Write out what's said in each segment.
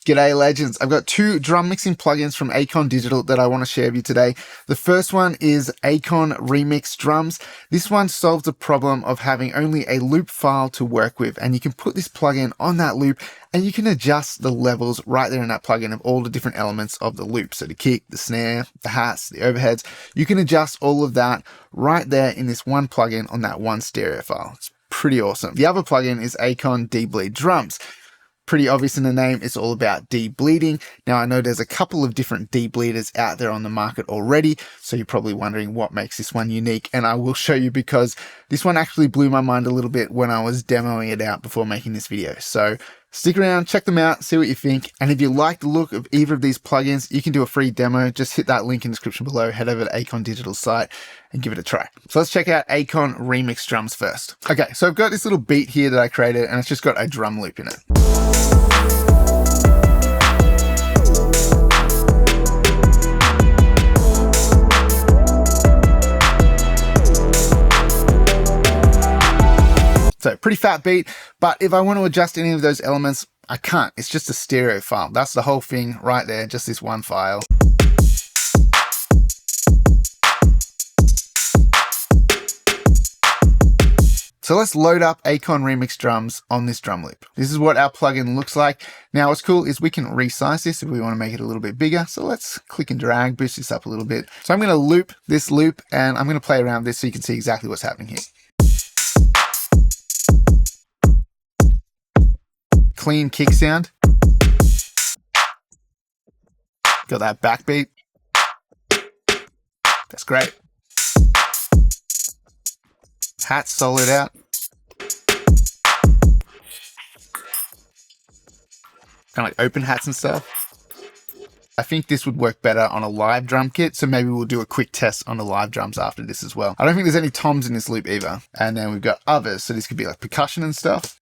G'day legends. I've got two drum mixing plugins from Acon Digital that I want to share with you today. The first one is Acon Remix Drums. This one solves the problem of having only a loop file to work with, and you can put this plugin on that loop and you can adjust the levels right there in that plugin of all the different elements of the loop. So the kick, the snare, the hats, the overheads, you can adjust all of that right there in this one plugin on that one stereo file. It's pretty awesome. The other plugin is Acon DeBleed Drums. Pretty obvious in the name, it's all about debleeding. Now I know there's a couple of different debleeders out there on the market already, so you're probably wondering what makes this one unique, and I will show you because this one actually blew my mind a little bit when I was demoing it out before making this video. So stick around, check them out, see what you think, and if you like the look of either of these plugins, you can do a free demo. Just hit that link in the description below, head over to Acon Digital's site and give it a try. So let's check out Acon Remix Drums first. Okay, so I've got this little beat here that I created and it's just got a drum loop in it. So pretty fat beat, but if I want to adjust any of those elements, I can't. It's just a stereo file. That's the whole thing right there, just this one file. So let's load up Acon Remix Drums on this drum loop. This is what our plugin looks like. Now what's cool is we can resize this if we want to make it a little bit bigger. So let's click and drag, boost this up a little bit. So I'm going to loop this loop and I'm going to play around with this so you can see exactly what's happening here. Clean kick sound. Got that backbeat. That's great. Hat solid out. Kind of like open hats and stuff. I think this would work better on a live drum kit, so maybe we'll do a quick test on the live drums after this as well. I don't think there's any toms in this loop either. And then we've got others, so this could be like percussion and stuff.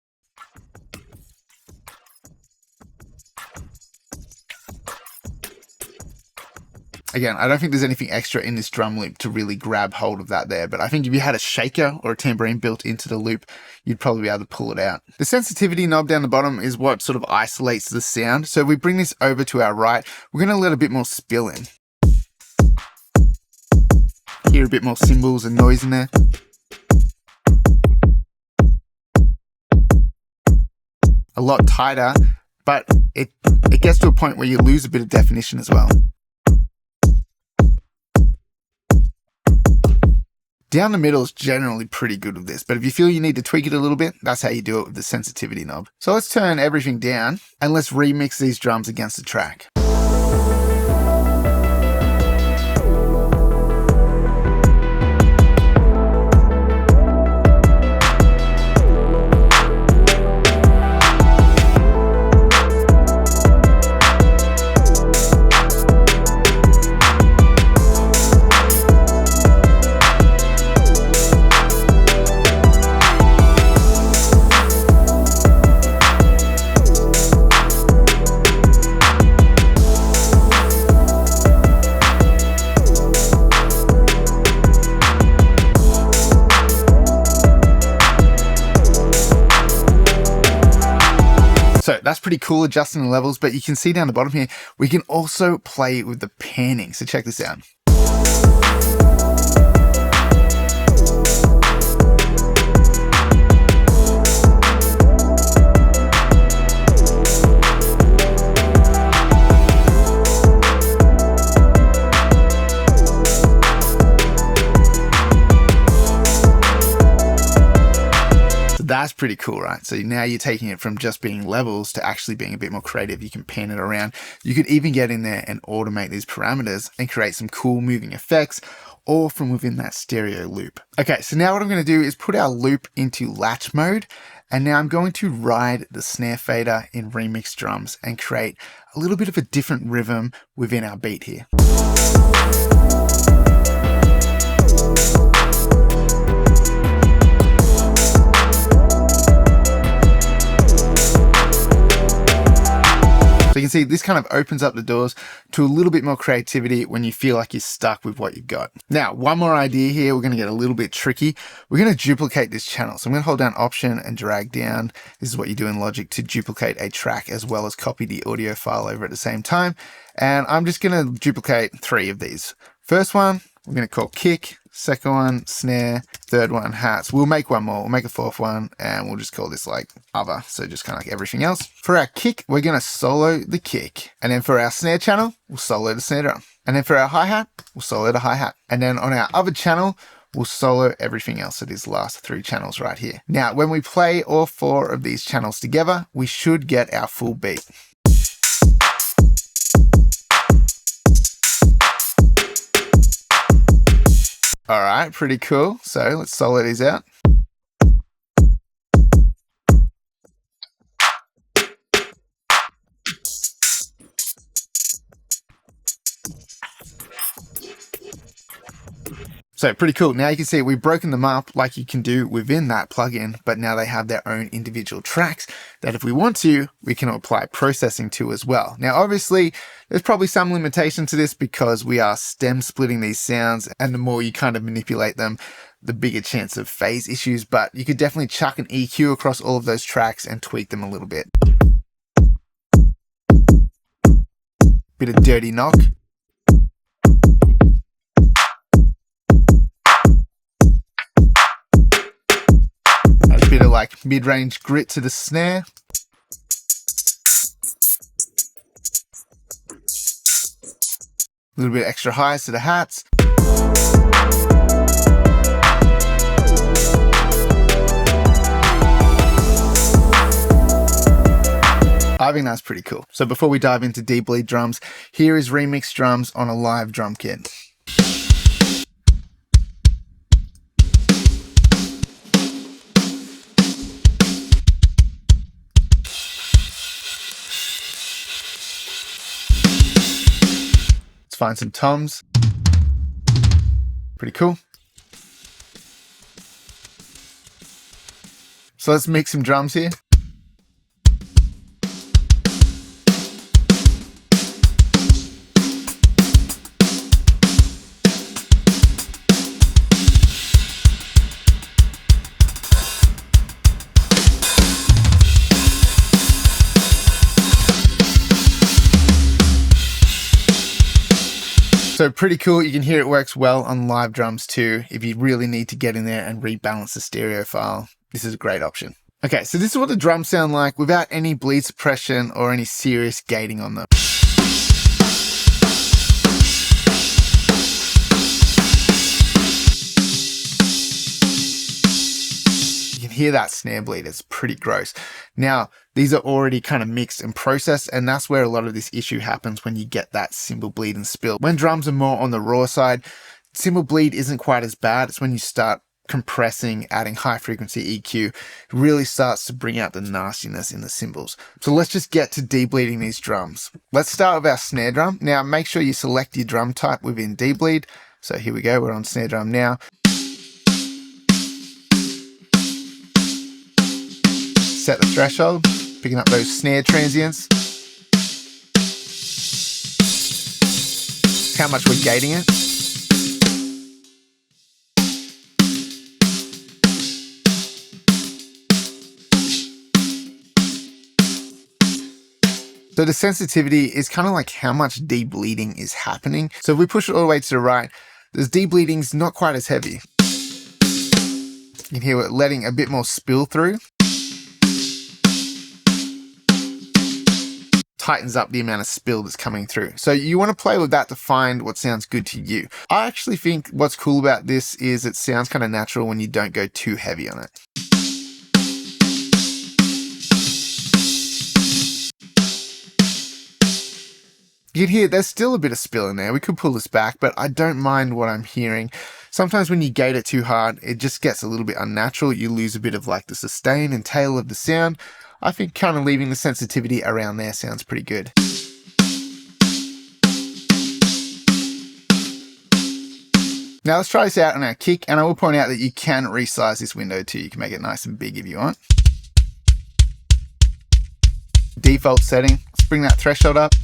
Again, I don't think there's anything extra in this drum loop to really grab hold of that there, but I think if you had a shaker or a tambourine built into the loop, you'd probably be able to pull it out. The sensitivity knob down the bottom is what sort of isolates the sound. So if we bring this over to our right, we're going to let a bit more spill in. Hear a bit more cymbals and noise in there. A lot tighter, but it gets to a point where you lose a bit of definition as well. Down the middle is generally pretty good with this, but if you feel you need to tweak it a little bit, that's how you do it with the sensitivity knob. So let's turn everything down and let's remix these drums against the track. So that's pretty cool adjusting the levels, but you can see down the bottom here, we can also play with the panning. So check this out. That's pretty cool, right? So now you're taking it from just being levels to actually being a bit more creative. You can pan it around. You could even get in there and automate these parameters and create some cool moving effects, all from within that stereo loop. Okay, so now what I'm going to do is put our loop into latch mode. And now I'm going to ride the snare fader in Remix Drums and create a little bit of a different rhythm within our beat here. So you can see this kind of opens up the doors to a little bit more creativity when you feel like you're stuck with what you've got. Now, one more idea here. We're going to get a little bit tricky. We're going to duplicate this channel. So I'm going to hold down Option and drag down. This is what you do in Logic to duplicate a track as well as copy the audio file over at the same time. And I'm just going to duplicate 3 of these. First one, we're going to call kick. Second one, snare. Third one, hats. We'll make one more. We'll make a 4th one, and we'll just call this like other. So just kind of like everything else. For our kick, we're going to solo the kick. And then for our snare channel, we'll solo the snare drum. And then for our hi-hat, we'll solo the hi-hat. And then on our other channel, we'll solo everything else. So these last 3 channels right here. Now, when we play all 4 of these channels together, we should get our full beat. All right, pretty cool. So let's solo these out. So pretty cool. Now you can see we've broken them up like you can do within that plugin, but now they have their own individual tracks that if we want to, we can apply processing to as well. Now, obviously, there's probably some limitation to this because we are stem splitting these sounds, and the more you kind of manipulate them, the bigger chance of phase issues, but you could definitely chuck an EQ across all of those tracks and tweak them a little bit. Bit of dirty knock. Bit of like mid-range grit to the snare. A little bit extra highs to the hats. I think that's pretty cool. So before we dive into DeBleed drums, here is Remix Drums on a live drum kit. Find some toms. Pretty cool. So let's mix some drums here. So pretty cool. You can hear it works well on live drums too. If you really need to get in there and rebalance the stereo file, this is a great option. Okay, so this is what the drums sound like without any bleed suppression or any serious gating on them. You can hear that snare bleed. It's pretty gross. Now, these are already kind of mixed and processed, and that's where a lot of this issue happens when you get that cymbal bleed and spill. When drums are more on the raw side, cymbal bleed isn't quite as bad. It's when you start compressing, adding high frequency EQ, it really starts to bring out the nastiness in the cymbals. So let's just get to debleeding these drums. Let's start with our snare drum. Now, make sure you select your drum type within debleed. So here we go, we're on snare drum now. Set the threshold, picking up those snare transients. How much we're gating it. So the sensitivity is kind of like how much debleeding is happening. So if we push it all the way to the right, this debleeding's not quite as heavy. You can hear it letting a bit more spill through. Tightens up the amount of spill that's coming through. So you want to play with that to find what sounds good to you. I actually think what's cool about this is it sounds kind of natural when you don't go too heavy on it. You can hear there's still a bit of spill in there. We could pull this back, but I don't mind what I'm hearing. Sometimes when you gate it too hard, it just gets a little bit unnatural. You lose a bit of like the sustain and tail of the sound. I think kind of leaving the sensitivity around there sounds pretty good. Now let's try this out on our kick, and I will point out that you can resize this window too. You can make it nice and big if you want. Default setting, let's bring that threshold up.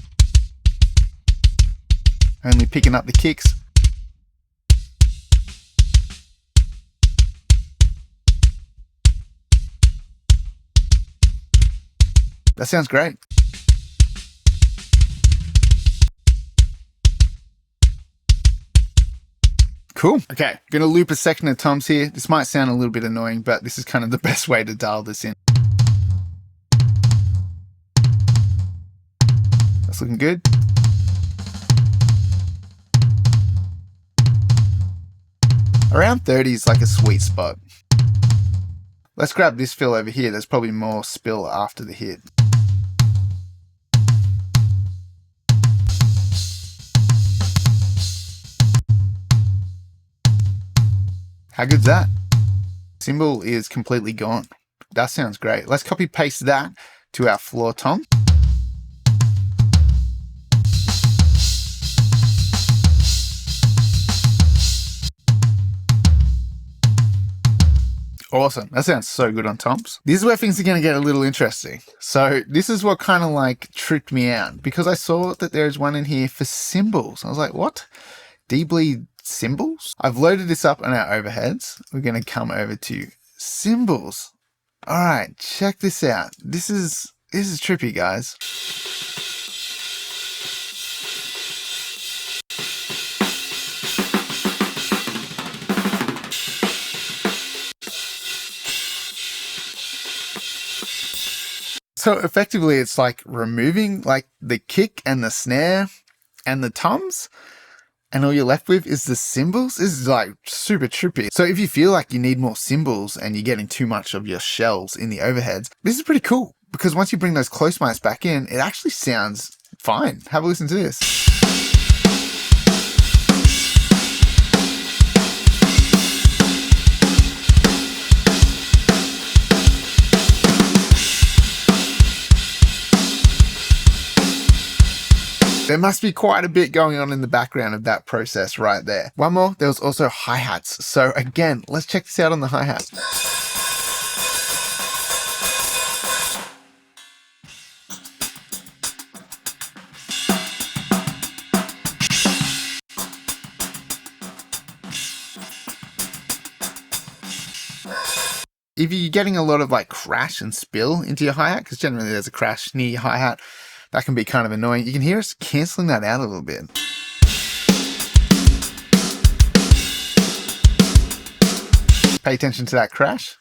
Only picking up the kicks. That sounds great. Cool. Okay, I'm gonna loop a section of toms here. This might sound a little bit annoying, but this is kind of the best way to dial this in. That's looking good. Around 30 is like a sweet spot. Let's grab this fill over here. There's probably more spill after the hit. How good's that? Cymbal is completely gone. That sounds great. Let's copy paste that to our floor tom. Awesome. That sounds so good on toms. This is where things are going to get a little interesting. So this is what kind of like tripped me out, because I saw that there's one in here for cymbals. I was like, what? DeBleed cymbals? I've loaded this up on our overheads. We're going to come over to cymbals. All right, check this out. This is trippy, guys. So effectively, it's like removing like the kick and the snare and the toms, and all you're left with is the cymbals. This is like super trippy. So if you feel like you need more cymbals and you're getting too much of your shells in the overheads, this is pretty cool, because once you bring those close mics back in, it actually sounds fine. Have a listen to this. There must be quite a bit going on in the background of that process right there. One more, there was also hi-hats. So again, let's check this out on the hi-hat. If you're getting a lot of like crash and spill into your hi-hat, because generally there's a crash near your hi-hat, that can be kind of annoying. You can hear us cancelling that out a little bit. Pay attention to that crash.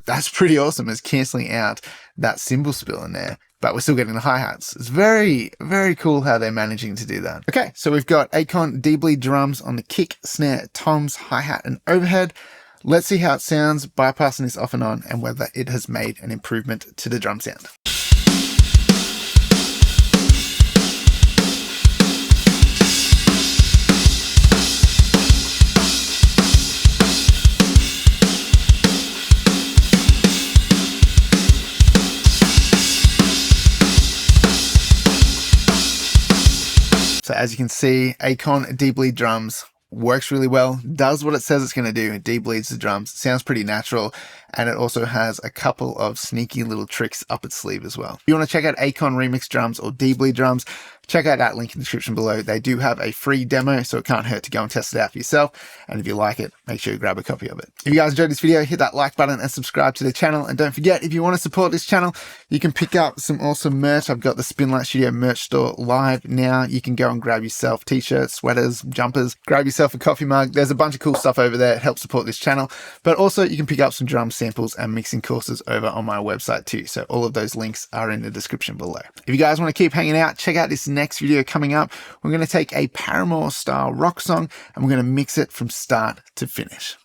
That's pretty awesome. It's cancelling out that cymbal spill in there, but we're still getting the hi-hats. It's very, very cool how they're managing to do that. Okay, so we've got Acon DeBleed drums on the kick, snare, toms, hi-hat, and overhead. Let's see how it sounds bypassing this off and on, and whether it has made an improvement to the drum sound. So as you can see, Acon DeBleed drums works really well, does what it says it's going to do. It debleeds the drums, sounds pretty natural, and it also has a couple of sneaky little tricks up its sleeve as well. If you want to check out Acon Remix Drums or DeBleed Drums, check out that link in the description below. They do have a free demo, so it can't hurt to go and test it out for yourself. And if you like it, make sure you grab a copy of it. If you guys enjoyed this video, hit that like button and subscribe to the channel. And don't forget, if you want to support this channel, you can pick up some awesome merch. I've got the Spinlight Studio merch store live now. You can go and grab yourself t-shirts, sweaters, jumpers, grab yourself a coffee mug. There's a bunch of cool stuff over there. It helps support this channel. But also you can pick up some drum samples and mixing courses over on my website too. So all of those links are in the description below. If you guys want to keep hanging out, check out this next video coming up. We're going to take a Paramore style rock song and we're going to mix it from start to finish.